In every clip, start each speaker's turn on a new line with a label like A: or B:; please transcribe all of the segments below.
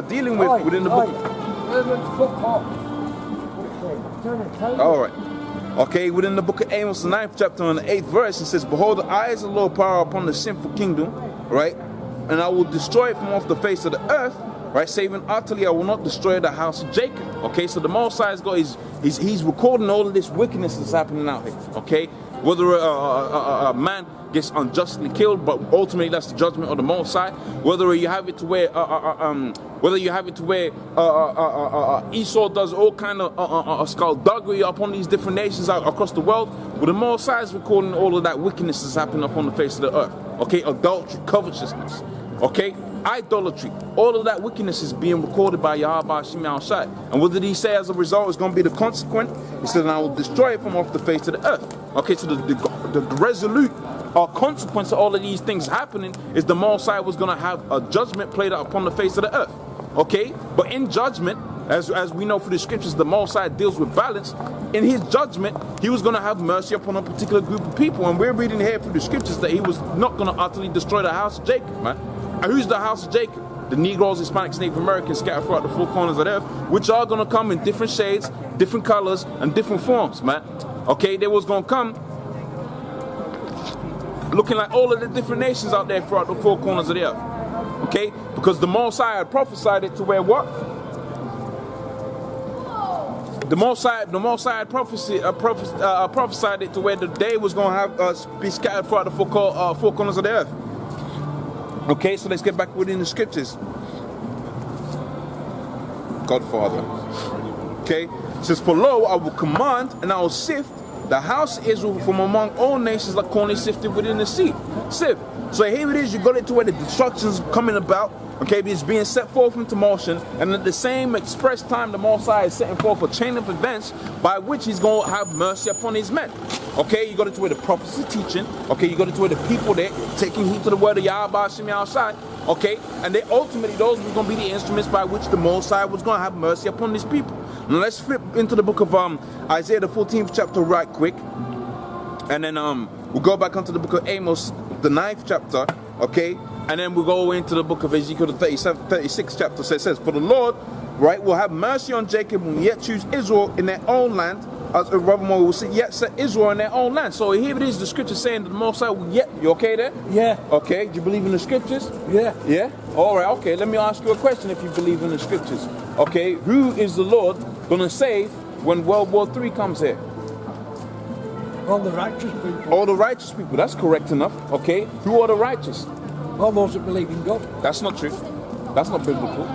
A: dealing with within the book. All right. Okay, within the book of Amos, the 9th chapter and the 8th verse, it says, "Behold, the eyes of the Lord power upon the sinful kingdom, right? And I will destroy it from off the face of the earth, right? Saving utterly, I will not destroy the house of Jacob." Okay, so the Most High's got he's recording all of this wickedness that's happening out here. Okay, whether a man gets unjustly killed, but ultimately that's the judgment of the Most High. Whether you have it to where Esau does all kind of skullduggery upon these different nations across the world, well, the Most High is recording all of that wickedness that's happening upon the face of the earth. Okay, adultery, covetousness, okay, idolatry, all of that wickedness is being recorded by Yahweh Shem Shai. And what did he say as a result is going to be the consequence? He said, "And I will destroy it from off the face of the earth." Okay, so the resolute consequence of all of these things happening is the Most High was going to have a judgment played out upon the face of the earth. Okay, but in judgment, as we know from the scriptures, the Most High deals with balance. In his judgment, he was going to have mercy upon a particular group of people, and we're reading here from the scriptures that he was not going to utterly destroy the house of Jacob, man. And who's the house of Jacob? The Negroes, Hispanics, Native Americans scattered throughout the four corners of the earth, which are going to come in different shades, different colors, and different forms, man. Okay, they was going to come looking like all of the different nations out there throughout the four corners of the earth. Okay, because the Most High had prophesied it to where what? The Most High had prophesied it to where the day was going to have be scattered throughout the four corners of the earth. Okay, so let's get back within the scriptures. Godfather. Okay, it says, "For lo, I will command, and I will sift the house of Israel from among all nations like corn is sifted within the sea." Sift. So here it is, you got it to where the destruction's coming about. Okay, it's being set forth into motion, and at the same express time, the Most High is setting forth a chain of events by which he's going to have mercy upon his men. Okay, you got it to where the prophets are teaching. Okay, you got it to where the people there taking heed to the word of Yahweh Shem Shai. Okay, and they ultimately, those were going to be the instruments by which the Most High was going to have mercy upon these people. Now let's flip into the book of Isaiah, the 14th chapter, right quick, and then we'll go back onto the book of Amos, the 9th chapter. Okay, and then we'll go into the book of Ezekiel, the 36th chapter. So it says, "For the Lord, right, will have mercy on Jacob and yet choose Israel in their own land. Rathermore, will yet set Israel in their own land." So here it is, the scripture saying that the Most High will yet. You okay there?
B: Yeah.
A: Okay. Do you believe in the scriptures?
B: Yeah.
A: Yeah. All right. Okay. Let me ask you a question. If you believe in the scriptures, okay, who is the Lord gonna save when World War III comes here?
B: All the righteous people.
A: All the righteous people. That's correct enough. Okay. Who are the righteous?
B: All those that believe in God.
A: That's not true. That's not biblical.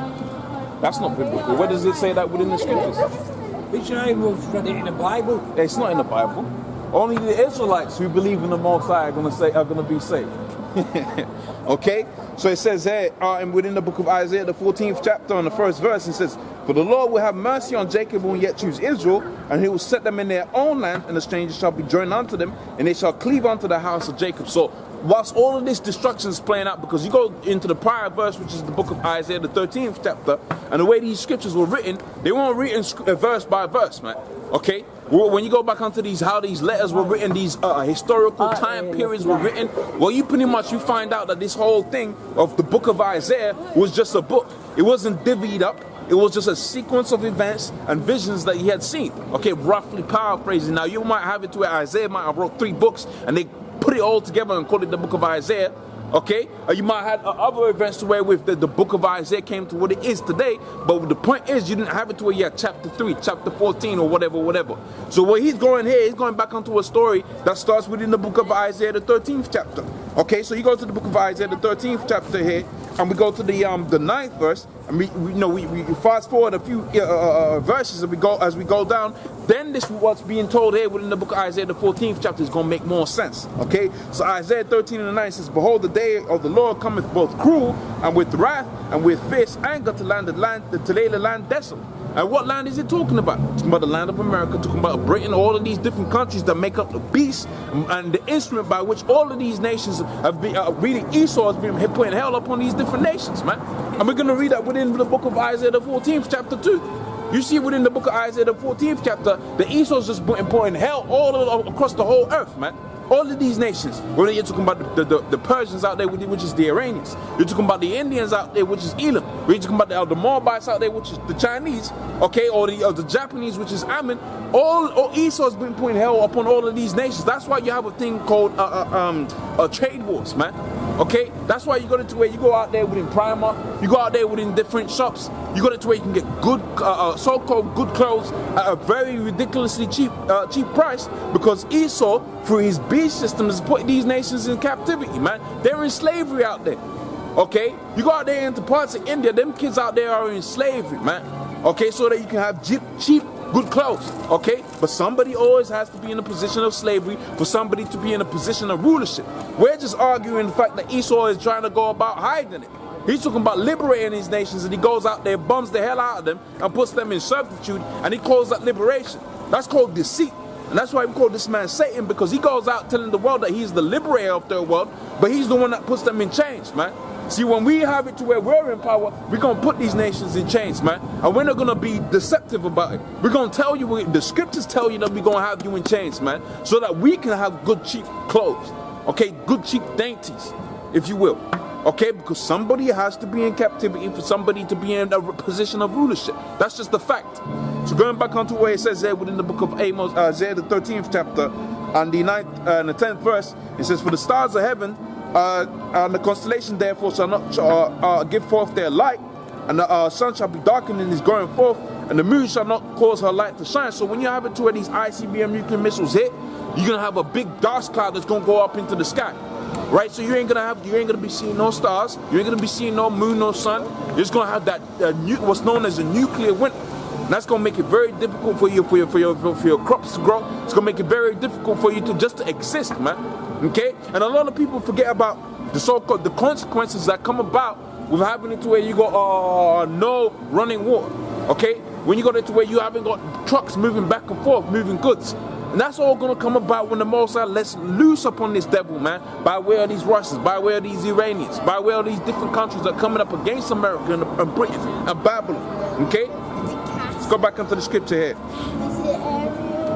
A: That's not biblical. Where does it say that within the scriptures?
B: Israel read it in the Bible.
A: It's not in the Bible. Only the Israelites who believe in the Most High are going to be saved. Okay, so it says here, and within the book of Isaiah, the 14th chapter, and the first verse, it says, "For the Lord will have mercy on Jacob and yet choose Israel, and he will set them in their own land, and the strangers shall be joined unto them, and they shall cleave unto the house of Jacob." So whilst all of this destruction is playing out, because you go into the prior verse, which is the book of Isaiah, the 13th chapter, and the way these scriptures were written, they weren't written verse by verse, man. Okay? When you go back onto how these letters were written, these historical time periods were written, well, you find out that this whole thing of the book of Isaiah was just a book. It wasn't divvied up. It was just a sequence of events and visions that he had seen. Okay, roughly paraphrasing. Now, you might have it to where Isaiah might have wrote 3 books, and they put it all together and call it the book of Isaiah. Okay, you might have had other events to where with the book of Isaiah came to what it is today, but the point is you didn't have it to where you had chapter 3, chapter 14, or whatever. So what he's going here, he's going back onto a story that starts within the book of Isaiah, the 13th chapter. Okay, so you go to the book of Isaiah, the 13th chapter here, and we go to the 9th verse, and we fast forward a few verses as we go down. Then this what's being told here within the book of Isaiah, the 14th chapter, is going to make more sense. Okay, so Isaiah 13 and 9 says, "Behold, the day of the Lord cometh both cruel and with wrath and with fierce anger to lay the land desolate." And what land is he talking about? Talking about the land of America, talking about Britain, all of these different countries that make up the beast and the instrument by which all of these nations have been, really Esau has been putting hell upon these different nations, man. And we're going to read that within the book of Isaiah, the 14th chapter too. You see within the book of Isaiah, the 14th chapter, the Esau's just putting hell all across the whole earth, man. All of these nations, whether you're talking about the Persians out there, which is the Iranians, you're talking about the Indians out there, which is Elam, you're talking about the Moabites out there, which is the Chinese, okay, or the Japanese, which is Ammon. All Esau has been putting hell upon all of these nations. That's why you have a thing called trade wars, man. Okay, that's why you go to where you go out there within Primark, you go out there within different shops, you go to where you can get good, so-called good clothes at a very ridiculously cheap price, because Esau, through his beast system, has put these nations in captivity, man. They're in slavery out there. Okay, you go out there into parts of India, them kids out there are in slavery, man. Okay, so that you can have cheap good clothes, okay? But somebody always has to be in a position of slavery for somebody to be in a position of rulership. We're just arguing the fact that Esau is trying to go about hiding it. He's talking about liberating these nations, and he goes out there, bums the hell out of them, and puts them in servitude, and he calls that liberation. That's called deceit. And that's why we call this man Satan, because he goes out telling the world that he's the liberator of their world, but he's the one that puts them in chains, man. See, when we have it to where we're in power, we're going to put these nations in chains, man. And we're not going to be deceptive about it. We're going to tell you, the scriptures tell you that we're going to have you in chains, man, so that we can have good, cheap clothes, okay, good, cheap dainties, if you will, okay, because somebody has to be in captivity for somebody to be in a position of rulership. That's just the fact. So going back onto where it says there within the book of Amos, Isaiah the 13th chapter, and the 9th and the 10th verse, it says, "For the stars of heaven and the constellation therefore shall not give forth their light, and the sun shall be darkened in his going forth, and the moon shall not cause her light to shine." So when you have it to where these ICBM nuclear missiles hit, you're gonna have a big dust cloud that's gonna go up into the sky, right? So you ain't gonna be seeing no stars, you ain't gonna be seeing no moon, no sun. You're just gonna have that what's known as a nuclear winter. And that's gonna make it very difficult for you, for your crops to grow. It's gonna make it very difficult for you to just to exist, man. Okay? And a lot of people forget about the so-called the consequences that come about with having it to where you go no running water. Okay? When you got it to where you haven't got trucks moving back and forth, moving goods. And that's all gonna come about when the Most High lets loose upon this devil, man, by way of these Russians, by way of these Iranians, by way of these different countries that are coming up against America and Britain and Babylon. Okay? Let's go back into the scripture here.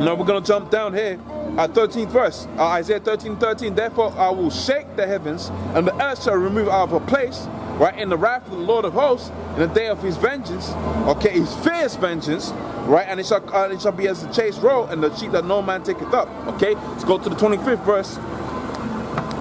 A: Now we're going to jump down here at 13th verse. Isaiah 13:13. "Therefore I will shake the heavens, and the earth shall remove out of her place, right, in the wrath of the Lord of hosts, in the day of his vengeance," okay, his fierce vengeance, right, "and it shall be as the chased roe, and the sheep that no man taketh up." Okay, let's go to the 25th verse.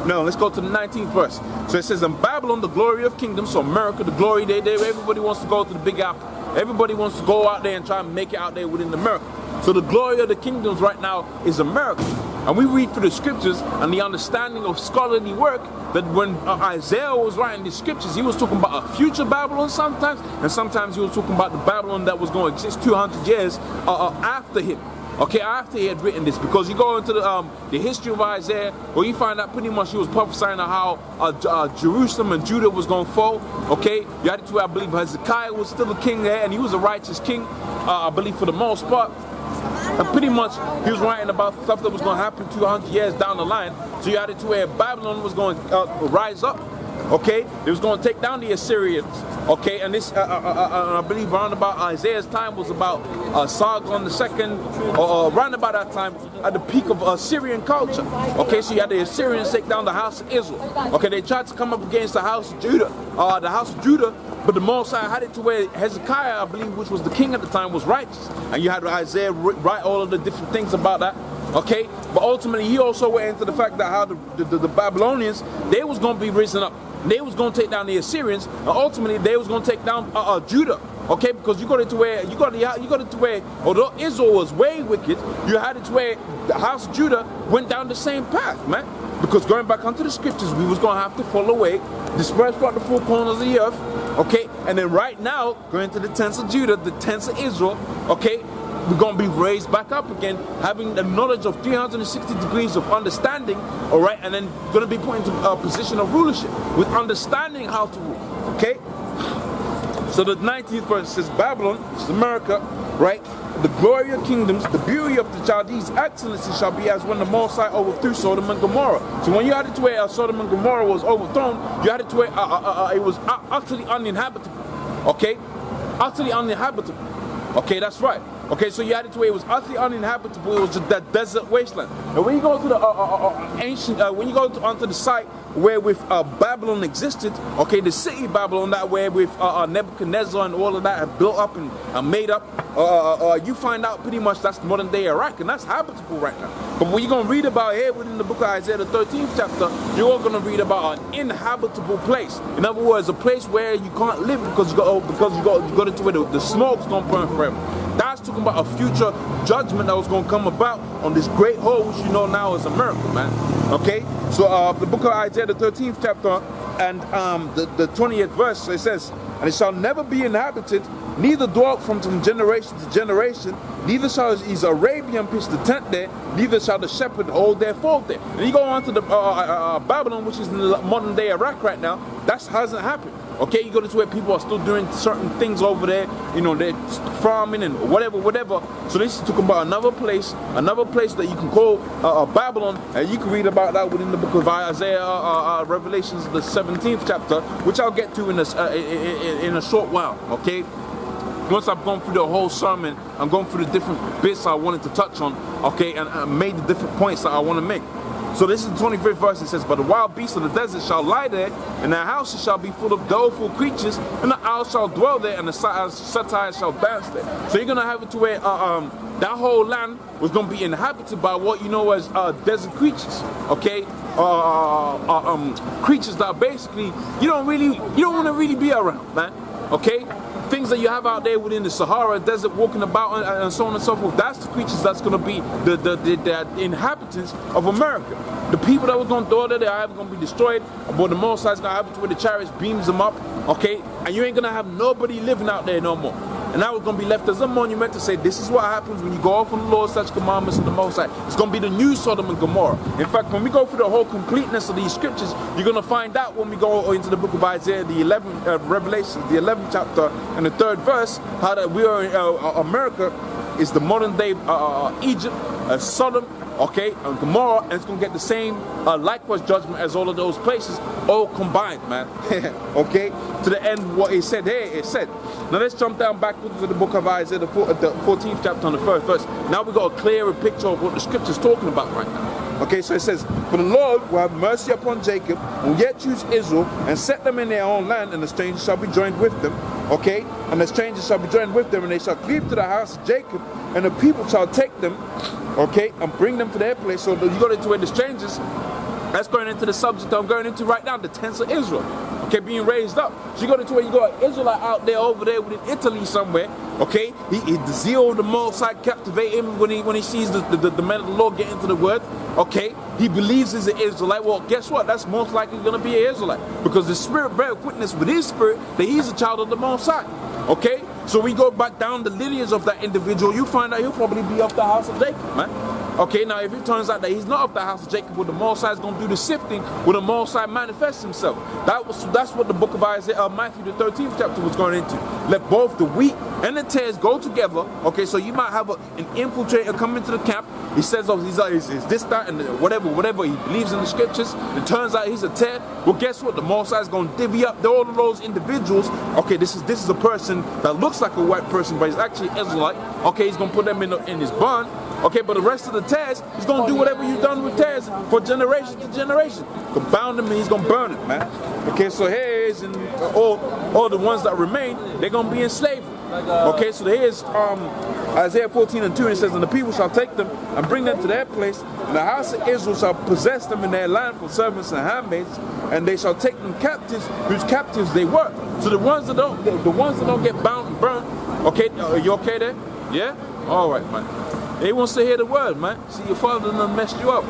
A: No, let's go to the 19th verse. So it says, "In Babylon, the glory of kingdoms," so America, the glory, everybody wants to go to the Big Apple. Everybody wants to go out there and try and make it out there within America. So the glory of the kingdoms right now is America. And we read through the scriptures and the understanding of scholarly work that when Isaiah was writing the scriptures, he was talking about a future Babylon sometimes, and sometimes he was talking about the Babylon that was going to exist 200 years after him. Okay, after he had written this, because you go into the history of Isaiah, where you find out pretty much he was prophesying on how Jerusalem and Judah was going to fall. Okay, you had to, I believe Hezekiah was still a king there, and he was a righteous king, I believe for the most part. And pretty much he was writing about stuff that was going to happen 200 years down the line. So you had it to where Babylon was going to rise up. Okay, it was going to take down the Assyrians. Okay, and this, I believe, around about Isaiah's time was about Sargon II, or around about that time, at the peak of Assyrian culture. Okay, so you had the Assyrians take down the house of Israel. Okay, they tried to come up against the house of Judah, but the Most High had it to where Hezekiah, I believe, which was the king at the time, was righteous, and you had Isaiah write all of the different things about that. Okay, but ultimately he also went into the fact that how the Babylonians, they was going to be risen up. They was going to take down the Assyrians, and ultimately they was going to take down Judah. Okay, because you got it to where although Israel was way wicked, you had it to where the house of Judah went down the same path, man. Because going back onto the scriptures, we was going to have to fall away, dispersed throughout the four corners of the earth. Okay, and then right now going to the tents of Judah, the tents of Israel. Okay, we're going to be raised back up again, having the knowledge of 360 degrees of understanding, all right, and then going to be put into a position of rulership with understanding how to rule, okay? So the 19th verse says, "Babylon," which is America, right, "the glory of kingdoms, the beauty of the Chaldees' excellency shall be as when the Most High overthrew Sodom and Gomorrah." So when you had it to where Sodom and Gomorrah was overthrown, you had it to where it was utterly uninhabitable, okay? Utterly uninhabitable. Okay, that's right. Okay, so you had it to where it was utterly uninhabitable. It was just that desert wasteland. And when you go to the when you go onto the site where with Babylon existed, okay, the city Babylon, that where with Nebuchadnezzar and all of that had built up and made up, you find out pretty much that's modern day Iraq, and that's habitable right now. But what you're gonna read about here within the book of Isaiah, the 13th chapter, you're gonna read about an inhabitable place. In other words, a place where you can't live because you got into where the smoke's gonna burn forever. That's talking about a future judgment that was going to come about on this great hole, which you know now is America, man. Okay? So the book of Isaiah, the 13th chapter, and the 20th verse, it says, "And it shall never be inhabited, neither dwelt from generation to generation, neither shall his Arabian pitch the tent there, neither shall the shepherd hold their fold there." And you go on to the Babylon, which is in the modern day Iraq right now, that hasn't happened. Okay, you go to where people are still doing certain things over there, you know, they're farming and whatever. So this is talking about another place that you can call Babylon, and you can read about that within the book of Isaiah, Revelations, the 17th chapter, which I'll get to in a short while. Okay. Once I've gone through the whole sermon, I'm going through the different bits I wanted to touch on, okay, and I made the different points that I want to make. So this is the 25th verse. It says, "But the wild beasts of the desert shall lie there, and their houses shall be full of doleful creatures, and the owls shall dwell there, and the satyrs shall dance there." So you're gonna have it to where that whole land was gonna be inhabited by what you know as desert creatures. Okay, creatures that basically you don't want to really be around, man. Okay. Things that you have out there within the Sahara Desert walking about and so on and so forth, that's the creatures that's going to be the inhabitants of America. The people that were going to dwell there, they are either going to be destroyed, but the Most High is going to have it to where the chariots beams them up, okay? And you ain't going to have nobody living out there no more. And that was going to be left as a monument to say, this is what happens when you go off on the Lord's such commandments of the Most High. It's going to be the new Sodom and Gomorrah. In fact, when we go through the whole completeness of these scriptures, you're going to find out when we go into the book of Isaiah, the 11th Revelation, the 11th chapter and the 3rd verse, how that we are in America is the modern day Egypt, Sodom, okay, and Gomorrah, and it's going to get the same likewise judgment as all of those places, all combined, man. Okay, to the end, what it said here, it said. Now let's jump down backwards to the book of Isaiah, the 14th chapter on the 1st verse. Now we got a clearer picture of what the scripture's talking about right now. Okay, so it says, "For the Lord will have mercy upon Jacob, will yet choose Israel, and set them in their own land, and the strangers shall be joined with them." Okay, and the strangers shall be joined with them, and they shall cleave to the house of Jacob, and the people shall take them, okay, and bring them to their place. So you got into where the strangers, that's going into the subject I'm going into right now, the tents of Israel. Okay, being raised up. So you go to where you got an Israelite out there over there within Italy somewhere. Okay, the zeal of the Most High captivate him when he sees the men of the Lord get into the word. Okay, he believes he's an Israelite. Well, guess what? That's most likely going to be an Israelite because the Spirit bears witness with his spirit that he's a child of the Most High. Okay, so we go back down the lineage of that individual. You find out he'll probably be of the house of Jacob, man. Okay, now if it turns out that he's not of the house of Jacob, well, the Most High is going to do the sifting when the Most High manifests himself. That's what the book of Isaiah, Matthew the 13th chapter was going into. Let both the wheat and the tares go together. Okay, so you might have an infiltrator come into the camp. He says, oh, he's this, that, and whatever he believes in the scriptures. It turns out he's a tare. Well, guess what? The Most High is going to divvy up all of those individuals. Okay, this is a person that looks like a white person, but he's actually Israelite. Okay, he's going to put them in his barn. Okay, but the rest of the tares, he's going to do whatever you've done with tares for generation to generation. Compound them and he's going to burn it, man. Okay, so here's all the ones that remain, they're going to be in slavery. Okay, so here's Isaiah 14:2, and it says, "And the people shall take them and bring them to their place, and the house of Israel shall possess them in their land for servants and handmaids, and they shall take them captives, whose captives they were." So the ones that don't get bound and burnt. Okay, are you okay there? Yeah? All right, man. They wants to hear the word, man. See, your father done messed you up.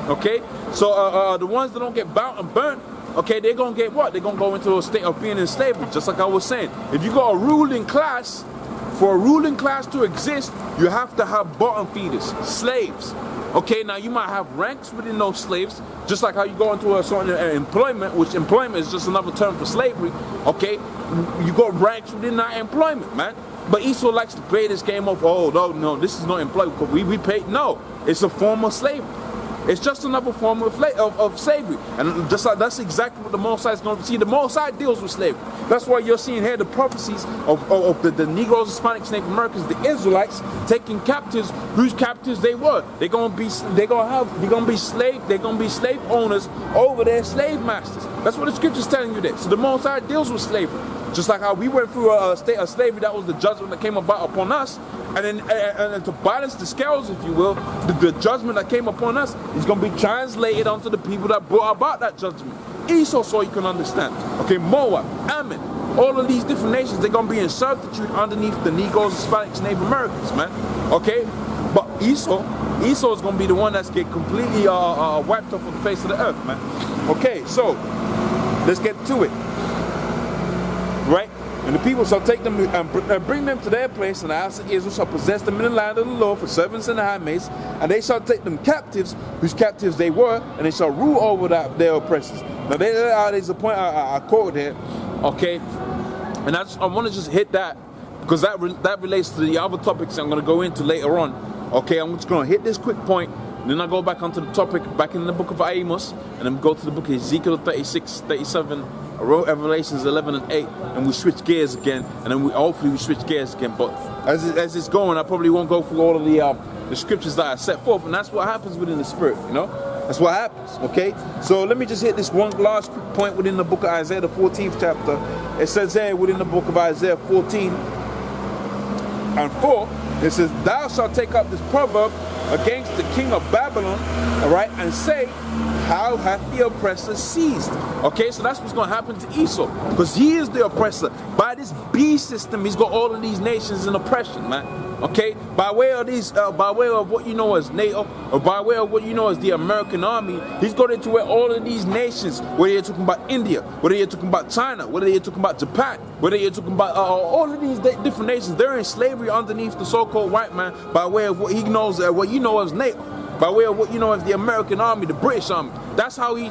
A: Okay, so the ones that don't get bound and burnt, okay, they're gonna get what? They're gonna go into a state of being enslaved, just like I was saying. If you got a ruling class, for a ruling class to exist, you have to have bottom feeders, slaves. Okay, now you might have ranks within those slaves, just like how you go into a certain employment, which employment is just another term for slavery. Okay, you got ranks within that employment, man. But Esau likes to play this game of, oh, no, this is not employment because we pay. No, it's a form of slavery. It's just another form of slavery. And just like that's exactly what the Most High is going to see. The Most High deals with slavery. That's why you're seeing here the prophecies of the Negroes, Hispanics, Native Americans, the Israelites taking captives, whose captives they were. They're gonna be slave owners over their slave masters. That's what the scripture's telling you there. So the Most High deals with slavery. Just like how we went through a state of slavery, that was the judgment that came about upon us. And then and to balance the scales, if you will, the judgment that came upon us is going to be translated onto the people that brought about that judgment. Esau, so you can understand. Okay, Moab, Ammon, all of these different nations, they're going to be in servitude underneath the Negroes, Hispanics, Native Americans, man. Okay, but Esau is going to be the one that's get completely wiped off of the face of the earth, man. Okay, so let's get to it. Right? And the people shall take them and bring them to their place, and the house of Israel shall possess them in the land of the Lord for servants and handmaids, and they shall take them captives, whose captives they were, and they shall rule over their oppressors. Now there's a point I quoted here, okay, and I want to just hit that because that relates to the other topics I'm going to go into later on. Okay, I'm just going to hit this quick point. Then I go back onto the topic, back in the book of Amos, and then go to the book of Ezekiel 36, 37, Revelations 11 and 8, and we switch gears again, and then hopefully we switch gears again. But as it's going, I probably won't go through all of the scriptures that I set forth, and that's what happens within the spirit, you know? That's what happens, okay? So let me just hit this one last quick point within the book of Isaiah, the 14th chapter. It says here within the book of Isaiah 14 and 4, it says, thou shalt take up this proverb against the king of Babylon, all right, and say, how hath the oppressor ceased? Okay, so that's what's going to happen to Esau, because he is the oppressor. By this beast system, he's got all of these nations in oppression, man. Okay, by way of what you know as NATO, or by way of what you know as the American army, he's got into where all of these nations, whether you're talking about India, whether you're talking about China, whether you're talking about Japan, whether you're talking about all of these different nations, they're in slavery underneath the so-called white man by way of what he knows, what you know as NATO, by way of what you know as the American army, the British army. That's how he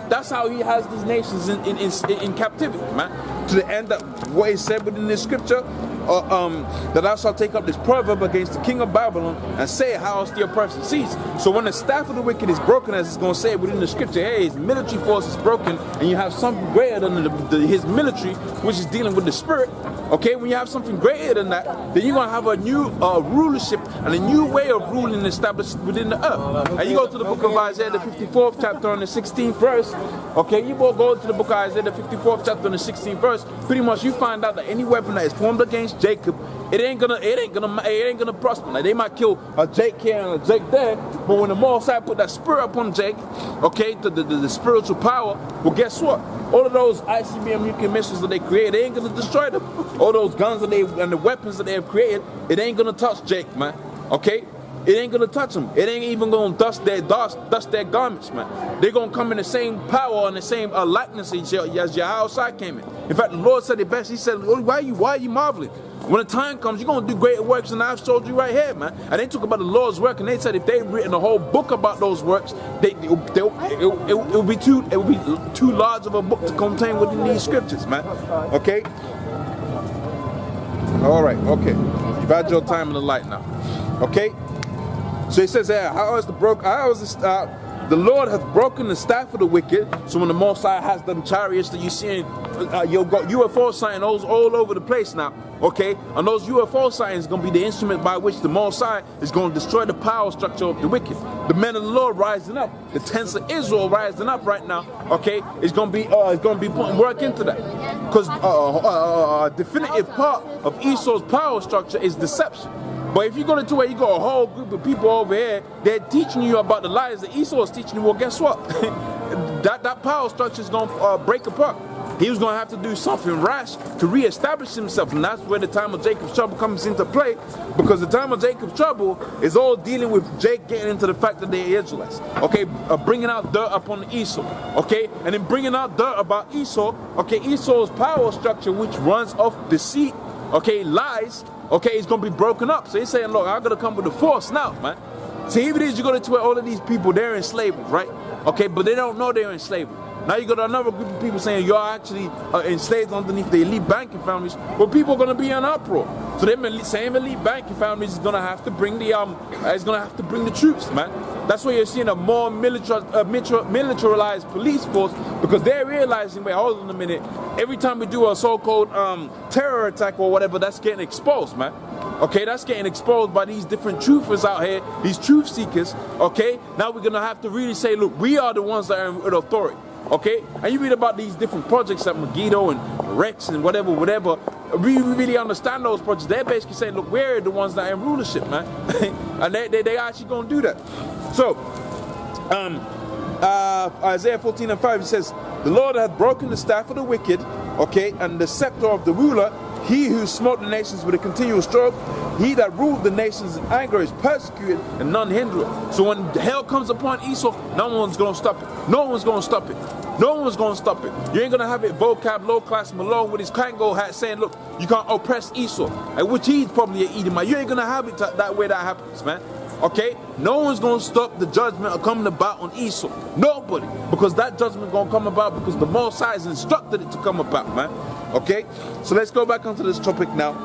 A: has these nations in captivity, man. To the end that what is said within this scripture, that thou shalt take up this proverb against the king of Babylon and say, how is the oppressor ceased? So when the staff of the wicked is broken, as it's going to say within the scripture, hey, his military force is broken, and you have something greater than his military, which is dealing with the spirit. Okay, when you have something greater than that, then you're going to have a new rulership and a new way of ruling established within the earth. And you go to the book of Isaiah, the 54th chapter and the 16th verse. Okay, you both go to the book of Isaiah, the 54th chapter and the 16th verse. Pretty much you find out that any weapon that is formed against Jacob, it ain't gonna prosper. Now, they might kill a Jake here and a Jake there, but when the Most High put that spirit upon Jake, okay, the spiritual power, well, guess what? All of those ICBM nuclear missiles that they create, they ain't gonna destroy them. All those guns and the weapons that they have created, it ain't gonna touch Jake, man. Okay? It ain't gonna touch them. It ain't even gonna dust their garments, man. They're gonna come in the same power and the same likeness as Yahushua came in. In fact, the Lord said it best. He said, why are you marveling? When the time comes, you're gonna do greater works than I've showed you right here, man. And they talk about the Lord's work, and they said if they'd written a whole book about those works, it would be too large of a book to contain within these scriptures, man. Okay. All right. Okay. You've had your time in the light now. Okay. So he says, the Lord hath broken the staff of the wicked. So when the Most High has them chariots that you see, you've got UFO signs all over the place now. Okay, and those UFO signs are going to be the instrument by which the Most High is going to destroy the power structure of the wicked. The men of the Lord rising up, the tents of Israel rising up right now. Okay, it's going to be putting work into that, because a definitive part of Esau's power structure is deception. But if you go to where you got a whole group of people over here, they're teaching you about the lies that Esau is teaching you, well, guess what? that power structure is going to break apart. He was going to have to do something rash to reestablish himself. And that's where the time of Jacob's trouble comes into play, because the time of Jacob's trouble is all dealing with Jake getting into the fact that they're Israelites. Okay, bringing out dirt upon Esau. Okay, and then bringing out dirt about Esau. Okay, Esau's power structure, which runs off deceit, okay, lies, okay, it's going to be broken up. So he's saying, look, I'm going to come with the force now, man. See, even if you go to where all of these people, they're in slavery, right? Okay, but they don't know they're in slavery. Now you got another group of people saying you're actually enslaved underneath the elite banking families. Well, people are going to be in uproar. So them same elite banking families is going to have to bring the troops, man. That's why you're seeing a more militarized police force, because they're realizing, wait, hold on a minute, every time we do a so-called terror attack or whatever, that's getting exposed, man. Okay, that's getting exposed by these different truthers out here, these truth seekers. Okay, now we're gonna have to really say, look, we are the ones that are in authority. Okay, and you read about these different projects like Megiddo and Rex and whatever. We really understand those projects. They're basically saying, look, we're the ones that are in rulership, man. And they actually gonna do that. So, Isaiah 14:5, it says, the Lord hath broken the staff of the wicked, okay, and the scepter of the ruler. He who smote the nations with a continual stroke, he that ruled the nations in anger is persecuted, and none hinder it. So when hell comes upon Esau, no one's going to stop it. No one's going to stop it. No one's going to stop it. You ain't going to have it vocab, low class Malone with his Kango hat saying, look, you can't oppress Esau, and which he's probably an Edomite. You ain't going to have it that way that happens, man. Okay? No one's going to stop the judgment of coming about on Esau. Nobody. Because that judgment going to come about because the Most High has instructed it to come about, man. Okay? So let's go back onto this topic now.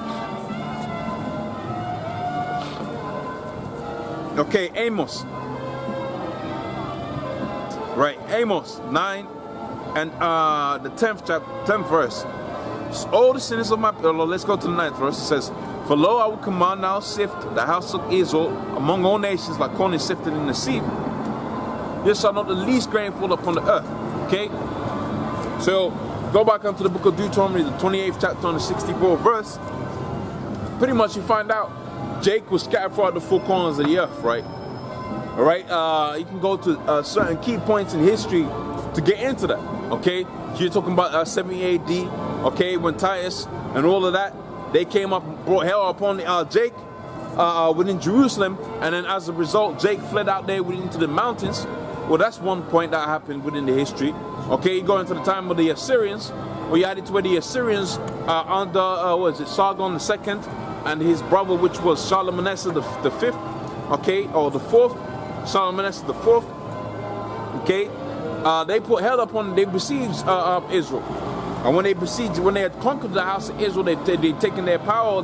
A: Okay, Amos. Right, Amos 9 and the 10th verse. All the sinners of my people, let's go to the 9th verse. It says, for lo, I will command now sift the house of Israel among all nations like corn is sifted in the sieve. There shall not the least grain fall upon the earth. Okay? So, go back onto the book of Deuteronomy, the 28th chapter and the 64th verse. Pretty much you find out Jake was scattered throughout the four corners of the earth, right? Alright, you can go to certain key points in history to get into that, okay? You're talking about 70 AD, okay, when Titus and all of that, they came up and brought hell upon Jake within Jerusalem, and then as a result, Jake fled out there into the mountains. Well, that's one point that happened within the history. Okay, you go into the time of the Assyrians, where you had it to where the Assyrians under, Sargon II, and his brother, which was Shalmaneser the fifth, okay, or the fourth, Shalmaneser the fourth, okay, they put hell upon, they besieged Israel. And when they had conquered the house of Israel, they'd taken their power,